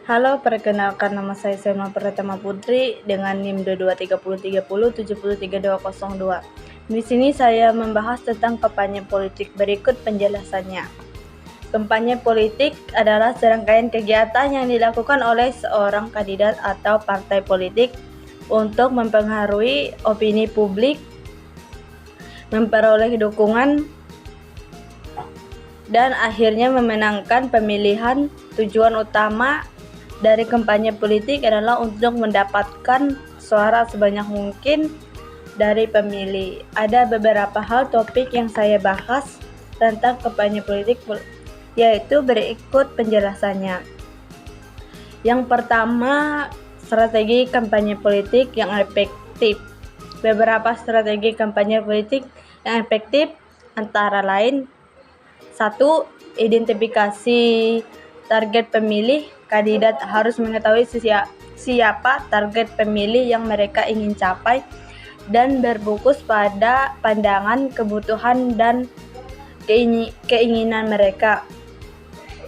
Halo, perkenalkan nama saya Selma Pratama Putri dengan NIM 223030703202. Di sini saya membahas tentang kampanye politik. Berikut penjelasannya. Kampanye politik adalah serangkaian kegiatan yang dilakukan oleh seorang kandidat atau partai politik untuk mempengaruhi opini publik, memperoleh dukungan, dan akhirnya memenangkan pemilihan. Tujuan utama dari kampanye politik adalah untuk mendapatkan suara sebanyak mungkin dari pemilih. Ada beberapa hal topik yang saya bahas tentang kampanye politik, yaitu berikut penjelasannya. Yang pertama, strategi kampanye politik yang efektif. Beberapa strategi kampanye politik yang efektif antara lain: 1. Identifikasi target pemilih. Kandidat harus mengetahui siapa target pemilih yang mereka ingin capai dan berfokus pada pandangan, kebutuhan, dan keinginan mereka.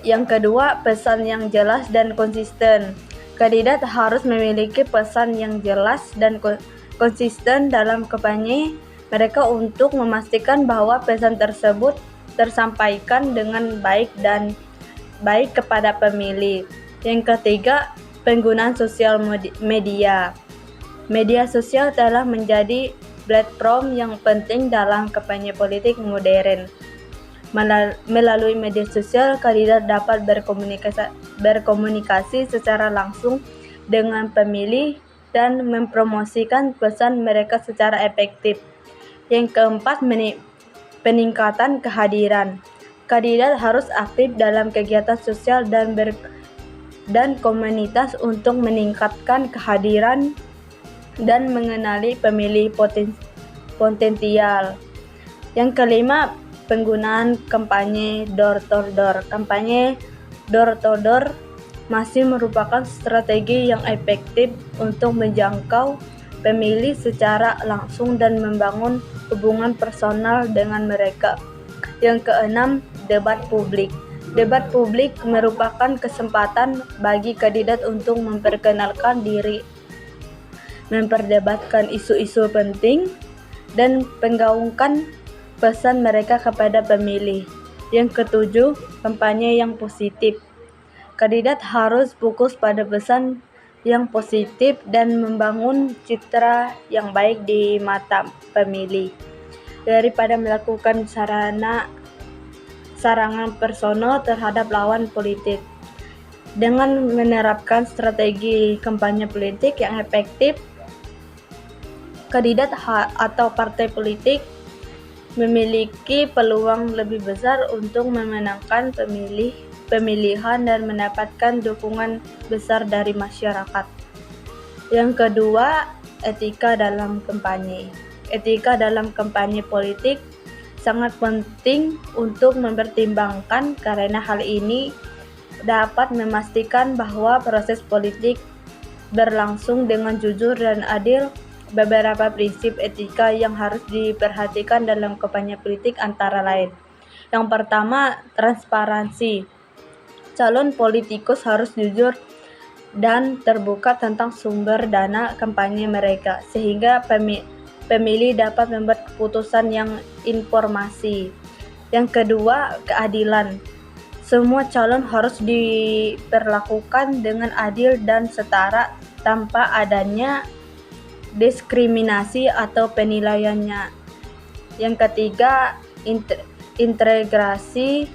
Yang kedua, pesan yang jelas dan konsisten. Kandidat harus memiliki pesan yang jelas dan konsisten dalam kampanye mereka untuk memastikan bahwa pesan tersebut tersampaikan dengan baik kepada pemilih. Yang ketiga, penggunaan sosial media. Media sosial telah menjadi platform yang penting dalam kampanye politik modern. Melalui media sosial, kandidat dapat berkomunikasi secara langsung dengan pemilih dan mempromosikan pesan mereka secara efektif. Yang keempat, peningkatan kehadiran. Kandidat harus aktif dalam kegiatan sosial dan komunitas untuk meningkatkan kehadiran dan mengenali pemilih potensial. Yang kelima, penggunaan kampanye door-to-door. Kampanye door-to-door masih merupakan strategi yang efektif untuk menjangkau pemilih secara langsung dan membangun hubungan personal dengan mereka. Yang keenam, debat publik. Debat publik merupakan kesempatan bagi kandidat untuk memperkenalkan diri, memperdebatkan isu-isu penting, dan menggaungkan pesan mereka kepada pemilih. Yang ketujuh, kampanye yang positif. Kandidat harus fokus pada pesan yang positif dan membangun citra yang baik di mata pemilih, daripada melakukan serangan personal terhadap lawan politik. Dengan menerapkan strategi kampanye politik yang efektif, kandidat atau partai politik memiliki peluang lebih besar untuk memenangkan pemilihan dan mendapatkan dukungan besar dari masyarakat. Yang kedua, etika dalam kampanye. Etika dalam kampanye politik sangat penting untuk mempertimbangkan, karena hal ini dapat memastikan bahwa proses politik berlangsung dengan jujur dan adil. Beberapa prinsip etika yang harus diperhatikan dalam kampanye politik antara lain: yang pertama, transparansi. Calon politikus harus jujur dan terbuka tentang sumber dana kampanye mereka, sehingga pemilih dapat membuat keputusan yang informasi. Yang kedua, keadilan. Semua calon harus diperlakukan dengan adil dan setara tanpa adanya diskriminasi atau penilaiannya. Yang ketiga, integrasi.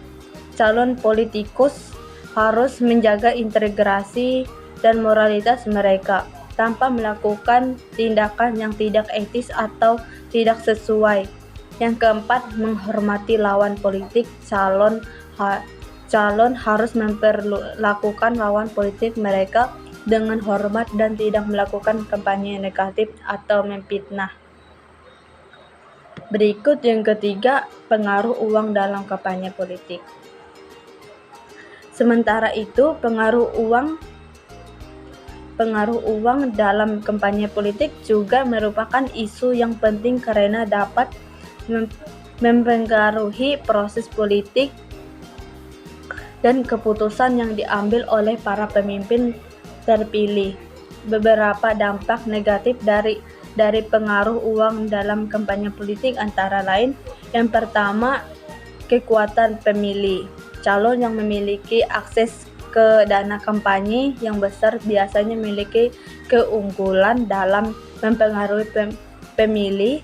Calon politikus harus menjaga integrasi dan moralitas mereka tanpa melakukan tindakan yang tidak etis atau tidak sesuai. Yang keempat, menghormati lawan politik. Calon harus memperlakukan lawan politik mereka dengan hormat dan tidak melakukan kampanye negatif atau memfitnah. Berikut yang ketiga, pengaruh uang dalam kampanye politik. Sementara itu, pengaruh uang dalam kampanye politik juga merupakan isu yang penting karena dapat mempengaruhi proses politik dan keputusan yang diambil oleh para pemimpin terpilih. Beberapa dampak negatif dari pengaruh uang dalam kampanye politik antara lain, yang pertama, kekuatan pemilih. Calon yang memiliki akses ke dana kampanye yang besar biasanya memiliki keunggulan dalam mempengaruhi pemilih,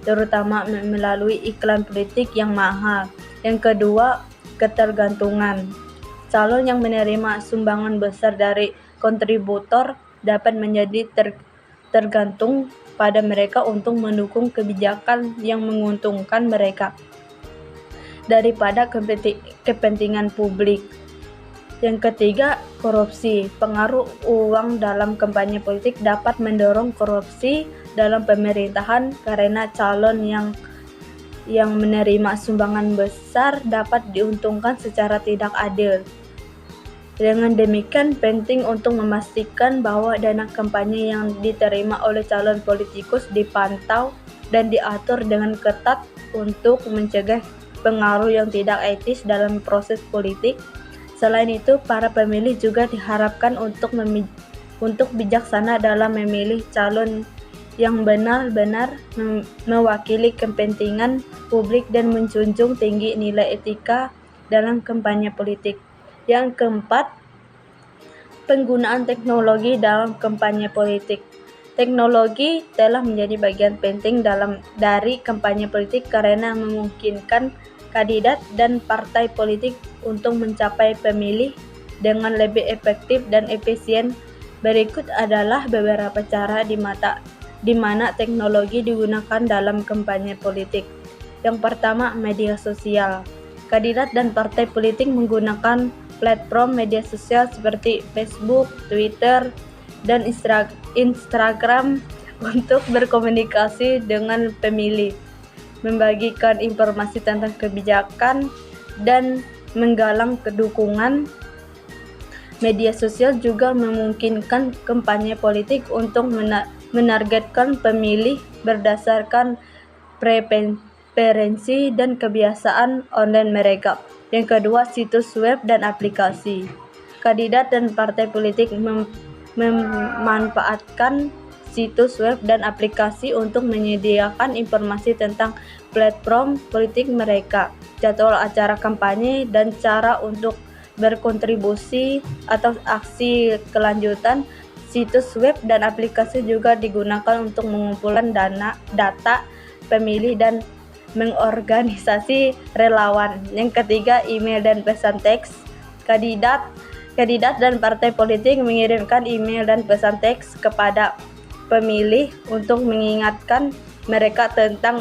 terutama melalui iklan politik yang mahal. Yang kedua, ketergantungan. Calon yang menerima sumbangan besar dari kontributor dapat menjadi tergantung pada mereka untuk mendukung kebijakan yang menguntungkan mereka daripada kepentingan publik. Yang ketiga, korupsi. Pengaruh uang dalam kampanye politik dapat mendorong korupsi dalam pemerintahan karena calon yang menerima sumbangan besar dapat diuntungkan secara tidak adil. Dengan demikian, penting untuk memastikan bahwa dana kampanye yang diterima oleh calon politikus dipantau dan diatur dengan ketat untuk mencegah pengaruh yang tidak etis dalam proses politik. Selain itu, para pemilih juga diharapkan untuk bijaksana dalam memilih calon yang benar-benar mewakili kepentingan publik dan menjunjung tinggi nilai etika dalam kampanye politik. Yang keempat, penggunaan teknologi dalam kampanye politik. Teknologi telah menjadi bagian penting dari kampanye politik karena memungkinkan kandidat dan partai politik untuk mencapai pemilih dengan lebih efektif dan efisien. Berikut adalah beberapa cara di mana teknologi digunakan dalam kampanye politik. Yang pertama, media sosial. Kandidat dan partai politik menggunakan platform media sosial seperti Facebook, Twitter, dan Instagram untuk berkomunikasi dengan pemilih, membagikan informasi tentang kebijakan, dan menggalang dukungan. Media sosial juga memungkinkan kampanye politik untuk menargetkan pemilih berdasarkan preferensi dan kebiasaan online mereka. Yang kedua, situs web dan aplikasi. Kandidat dan partai politik memanfaatkan situs web dan aplikasi untuk menyediakan informasi tentang platform politik mereka, jadwal acara kampanye, dan cara untuk berkontribusi atau aksi kelanjutan. Situs web dan aplikasi juga digunakan untuk mengumpulkan data pemilih dan mengorganisasi relawan. Yang ketiga, email dan pesan teks. Kandidat dan partai politik mengirimkan email dan pesan teks kepada pemilih untuk mengingatkan mereka tentang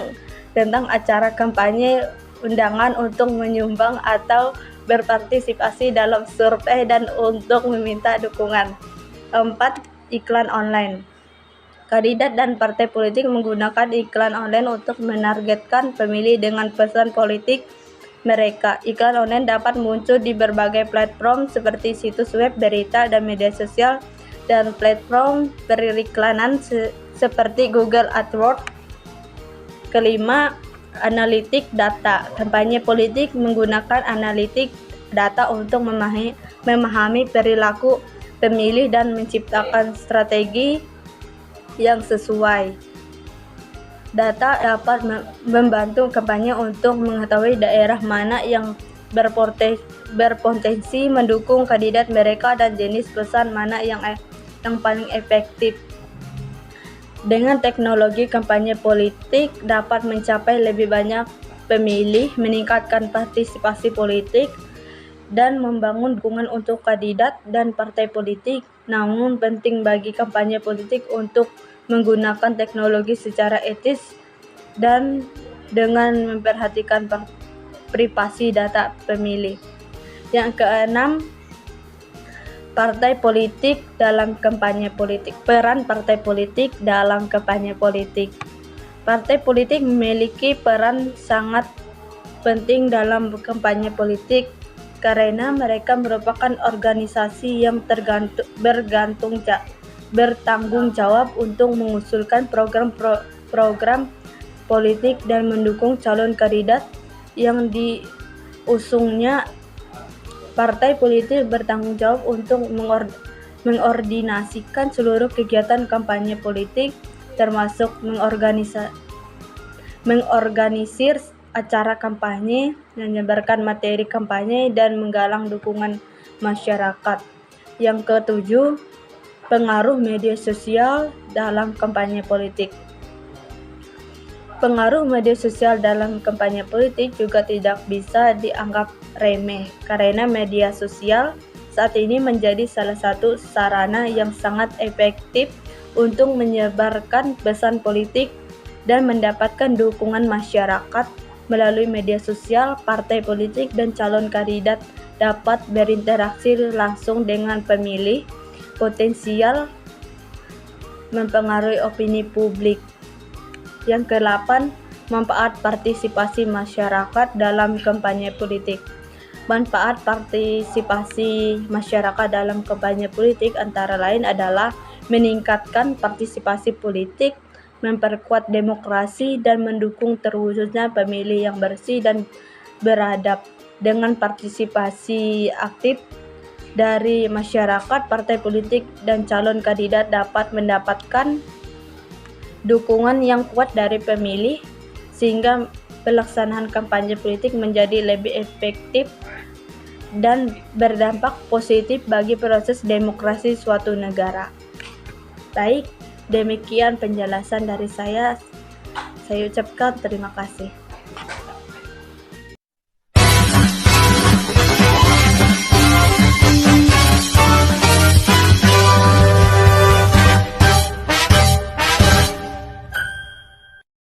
acara kampanye, undangan untuk menyumbang atau berpartisipasi dalam survei, dan untuk meminta dukungan. 4. Iklan online. Kandidat dan partai politik menggunakan iklan online untuk menargetkan pemilih dengan pesan politik mereka. Iklan online dapat muncul di berbagai platform seperti situs web, berita, dan media sosial, dan platform periklanan seperti Google AdWords. Kelima, analitik data. Kampanye politik menggunakan analitik data untuk memahami perilaku pemilih dan menciptakan strategi yang sesuai. Data dapat membantu kampanye untuk mengetahui daerah mana yang berpotensi mendukung kandidat mereka dan jenis pesan mana yang paling efektif. Dengan teknologi, kampanye politik dapat mencapai lebih banyak pemilih, meningkatkan partisipasi politik, dan membangun dukungan untuk kandidat dan partai politik. Namun penting bagi kampanye politik untuk menggunakan teknologi secara etis dan dengan memperhatikan privasi data pemilih. Yang keenam, partai politik dalam kampanye politik. Peran partai politik dalam kampanye politik. Partai politik memiliki peran sangat penting dalam kampanye politik karena mereka merupakan organisasi yang bertanggung jawab untuk mengusulkan program politik dan mendukung calon kandidat yang diusungnya. Partai politik bertanggung jawab untuk mengordinasikan seluruh kegiatan kampanye politik, termasuk mengorganisir acara kampanye, menyebarkan materi kampanye, dan menggalang dukungan masyarakat. Yang ketujuh, pengaruh media sosial dalam kampanye politik. Pengaruh media sosial dalam kampanye politik juga tidak bisa dianggap remeh, karena media sosial saat ini menjadi salah satu sarana yang sangat efektif untuk menyebarkan pesan politik dan mendapatkan dukungan masyarakat. Melalui media sosial, partai politik dan calon kandidat dapat berinteraksi langsung dengan pemilih potensial, mempengaruhi opini publik. Yang ke-8, manfaat partisipasi masyarakat dalam kampanye politik. Manfaat partisipasi masyarakat dalam kampanye politik antara lain adalah meningkatkan partisipasi politik, memperkuat demokrasi, dan mendukung terwujudnya pemilih yang bersih dan beradab. Dengan partisipasi aktif dari masyarakat, partai politik dan calon kandidat dapat mendapatkan dukungan yang kuat dari pemilih, sehingga pelaksanaan kampanye politik menjadi lebih efektif dan berdampak positif bagi proses demokrasi suatu negara. Baik, demikian penjelasan dari saya. Saya ucapkan terima kasih.